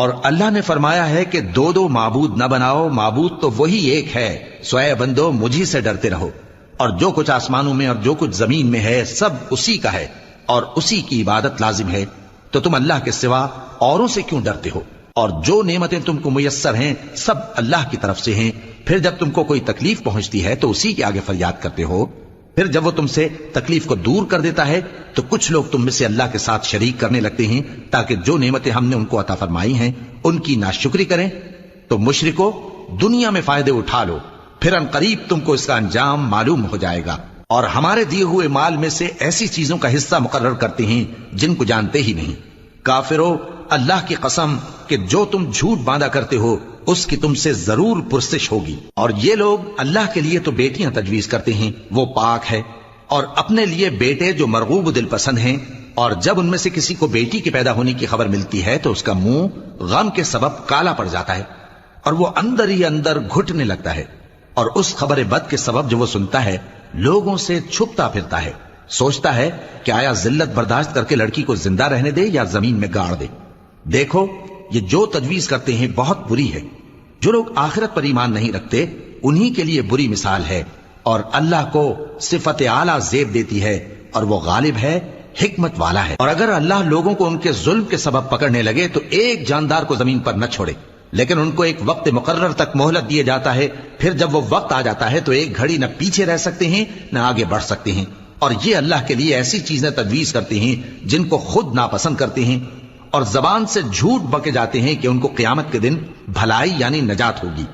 اور اللہ نے فرمایا ہے کہ دو دو معبود نہ بناؤ، معبود تو وہی ایک ہے، سوئے بندو مجھی سے ڈرتے رہو، اور جو کچھ آسمانوں میں اور جو کچھ زمین میں ہے سب اسی کا ہے اور اسی کی عبادت لازم ہے، تو تم اللہ کے سوا اوروں سے کیوں ڈرتے ہو؟ اور جو نعمتیں تم کو میسر ہیں سب اللہ کی طرف سے ہیں، پھر جب تم کو کوئی تکلیف پہنچتی ہے تو اسی کے آگے فریاد کرتے ہو، پھر جب وہ تم سے تکلیف کو دور کر دیتا ہے تو کچھ لوگ تم میں سے اللہ کے ساتھ شریک کرنے لگتے ہیں تاکہ جو نعمتیں ہم نے ان کو عطا فرمائی ہیں ان کی ناشکری کریں۔ تو مشرکو دنیا میں فائدے اٹھا لو، پھر ان قریب تم کو اس کا انجام معلوم ہو جائے گا، اور ہمارے دیے ہوئے مال میں سے ایسی چیزوں کا حصہ مقرر کرتے ہیں جن کو جانتے ہی نہیں۔ کافرو اللہ کی قسم کہ جو تم جھوٹ باندھا کرتے ہو اس کی تم سے ضرور پرسش ہوگی۔ اور یہ لوگ اللہ کے لیے تو بیٹیاں تجویز کرتے ہیں، وہ پاک ہے، اور اپنے لیے بیٹے جو مرغوب دل پسند ہیں، اور جب ان میں سے کسی کو بیٹی کے پیدا ہونے کی خبر ملتی ہے تو اس کا منہ غم کے سبب کالا پڑ جاتا ہے اور وہ اندر ہی اندر گھٹنے لگتا ہے، اور اس خبر بد کے سبب جو وہ سنتا ہے لوگوں سے چھپتا پھرتا ہے، سوچتا ہے کہ آیا ذلت برداشت کر کے لڑکی کو زندہ رہنے دے یا زمین میں گاڑ دے۔ دیکھو یہ جو تجویز کرتے ہیں بہت بری ہے، جو لوگ آخرت پر ایمان نہیں رکھتے انہی کے لیے بری مثال ہے، اور اللہ کو صفت اعلیٰ زیب دیتی ہے اور وہ غالب ہے، حکمت والا ہے۔ اور اگر اللہ لوگوں کو ان کے ظلم کے سبب پکڑنے لگے تو ایک جاندار کو زمین پر نہ چھوڑے، لیکن ان کو ایک وقت مقرر تک مہلت دیے جاتا ہے، پھر جب وہ وقت آ جاتا ہے تو ایک گھڑی نہ پیچھے رہ سکتے ہیں نہ آگے بڑھ سکتے ہیں، اور یہ اللہ کے لیے ایسی چیزیں تجویز کرتے ہیں جن کو خود ناپسند کرتے ہیں، اور زبان سے جھوٹ بکے جاتے ہیں کہ ان کو قیامت کے دن بھلائی یعنی نجات ہوگی۔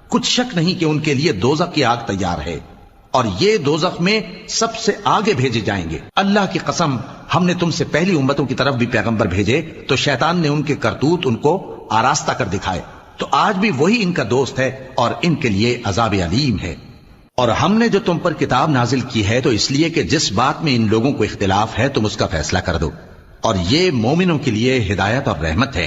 کچھ شک نہیں کہ ان کے لیے دوزخ کی آگ تیار ہے، اور یہ دوزخ میں سب سے آگے بھیجے جائیں گے۔ اللہ کی قسم ہم نے تم سے پہلی امتوں کی طرف بھی پیغمبر بھیجے تو شیطان نے ان کے کرتوت ان کو آراستہ کر دکھائے، تو آج بھی وہی ان کا دوست ہے اور ان کے لیے عذاب علیم ہے۔ اور ہم نے جو تم پر کتاب نازل کی ہے تو اس لیے کہ جس بات میں ان لوگوں کو اختلاف ہے تم اس کا فیصلہ کر دو، اور یہ مومنوں کے لیے ہدایت اور رحمت ہے۔